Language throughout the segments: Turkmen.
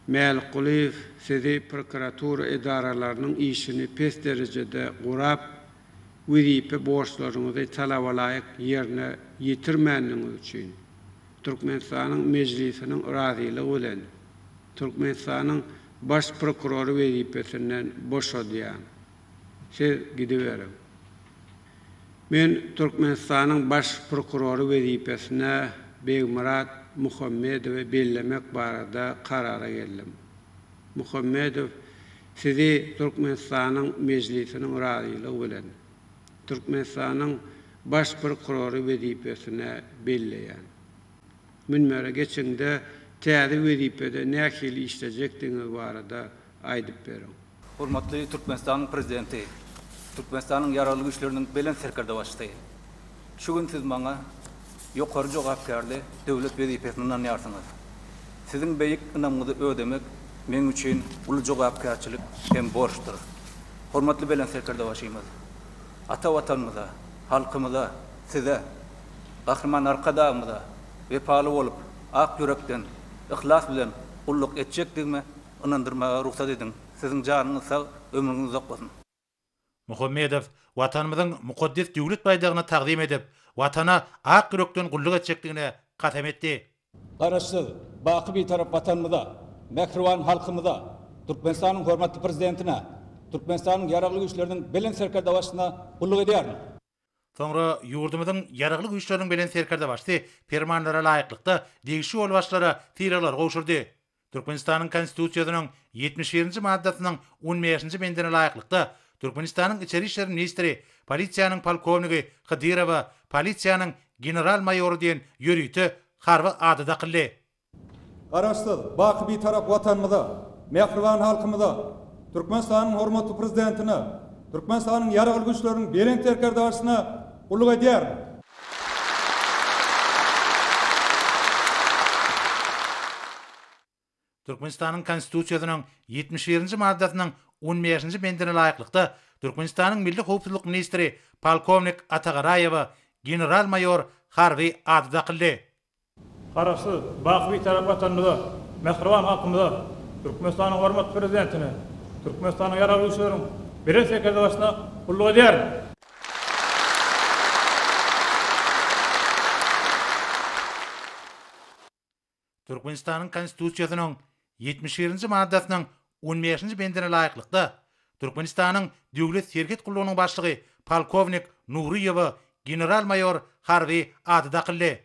Məlquliyev sizi prokuratura idaralarının işini pes derecede qurap, vizipe borçlarınızı talavalayık yerine yitirmeniz için Türkmenistan'ın meclisinin razılığı bilen Türkmenistan'ın baş prokuroru vazifesinden boşadıyan siz gidiverin. Men Türkmenistan'ın baş prokuroru vazifesine Begmurat Muhammedov'u bellemek barada karara geldim. Muhammedov sizi Türkmenistan'ın meclisinin razılığı bilen Türkmenistan'ın baş prokuroru vazifesine belleyen. Münmere geçinde täze vazifede nähili işleyecekdiňiz barada aýdyp berin. Hurmatly Türkmenistan'ın prezidenti, Türkmenistan'ın yaralı güçlerinin belen serkerde başladı. Şu gün siz bana yukarı jogapkarly döwlet wezipesinden ýarsynız. Sizin beýik ynamyňyzy ödemek men üçin uly jogapkarçylyk hem borçdur. Hurmatly belen serkerde başymyz. Ata watanymyza, halkymyza, size, gahryman arkadaşymyza wepaly bolup, ak yürekden, ihlas bilen kulluk etjekdigmi ynandyrmaga ruhsat edin. Sizin janyňyz sag, ömrüňiz uzak bolsun. Muhammedov watanymyzyň mukaddes döwlet baýdagyna taqdim edip, watana ak yürekden kulluk etjekdigine kasam etdi. Garaşsyz, baky bir tarap watanymyza, mehriban halkymyza, Türkmenistan'ın hormatly prezidentine, Türkmenistan'ın yaralı güçlerinin belen serkerde başına kulluk edýärmi. Sonra yurdumyzyň yaralı güçleriniň belen serkerde başdy, fermanlara laýyklykda degişi ol başlara tiralar goşurdy. Türkmenistan'ın konstitusiýasynyň 71-nji maddasynyň 15-nji bendine laýyklykda Türkmenistan'ın içeri işler ministri, polisiýanyň polkovnigi Khidirowa, polisiýanyň general mayoru diýen ýörüýti harby adyda qildi. Garaşsyz, baky bir tarap watanymyza, mehriban halkymyza, Türkmenistan'ın hormatly prezidentine, Türkmenistan'ın yaralı güçlerinin belen serkerde başına kulluk edýärmi. Türkmenistan'ın konstitusiýasynyň 71-nji maddasynyň 15-nji bendine laýyklykda Türkmenistan'ın milli howpsuzlyk ministri polkovnik Atagarayewa general mayor harby adyda qildi. Garaşsyz, baky bir tarap watanymyza, mehriban halkymyza, Türkmenistan'ın hormatly prezidentine, Türkmenistan'ın yaralı güçleriniň belen serkerde başına kulluk edýärmi. Türkmenistan'ın konstitusiýasynyň 71-nji maddasynyň 15-nji bendine laýyklykda Türkmenistan'ın döwlet serket gullugynyň başlygy polkovnik Nuriýewa general mayor harby adyda qildi.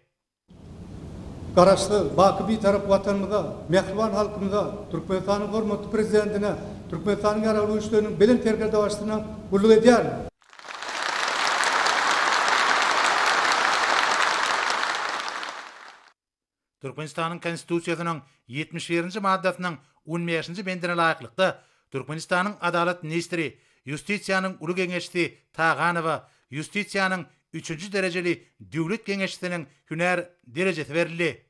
Garaşsyz, baky bir tarap watanymyza, mehriban halkymyza, Türkmenistan'ın hormatly prezidentine, Türkmenistan'ın yaralı güçleriniň belen serkerde başına kulluk edýärmi. Türkmenistan'ın konstitusiýasynyň 71-nji maddasynyň 15-nji bendine laýyklykda Türkmenistan'ın adalet ministri, justisiýanyň uly geňeşçisi Taganowa, justisiýanyň 3-nji derejeli döwlet geňeşçisiniň hünär derejesi berildi.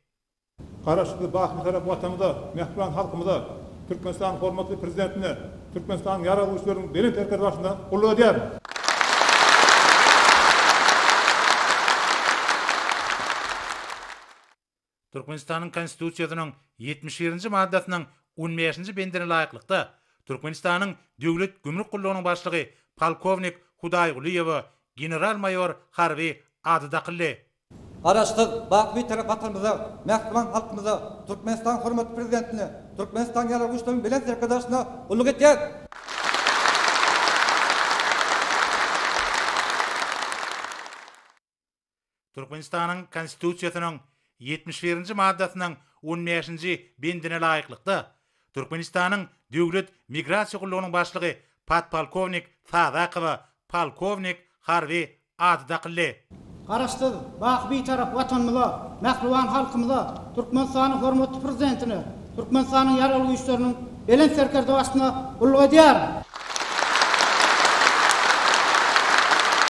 Garaşsyz, baky bir tarap watanymyza, mehriban halkymyza, Türkmenistan'ın hormatly prezidentine, Türkmenistan'ın yaralı güçleriniň belen serkerde başına kulluk edýärmi. Türkmenistan'ın konstitusiýasynyň 71-nji maddasynyň 15-nji bendine laýyklykda Türkmenistan'ın döwlet gümrük gullugynyň başlygy polkovnik Hudaýguliýewa general mayor harby adyda qildi. Garaşsyz, baky bir tarap watanymyza, mehriban halkymyza, Türkmenistan hormatly prezidentine, Türkmenistan yaralı güçleriniň belen serkerde başına kulluk edýärmi. Türkmenistan'ın konstitusiýasynyň 71-nji maddasynyň 15-nji bendine laýyklykda Türkmenistan'ın döwlet migrasiýa gullugynyň başlygy podpolkovnik Sadakowa polkovnik harby adyda qildi. Garaşsyz, baky bir tarap watanymyza, mehriban halkymyza, Türkmenistan'ın hormatly prezidentine, Türkmenistan'ın yaralı güçleriniň belen serkerde başına kulluk edýärmi.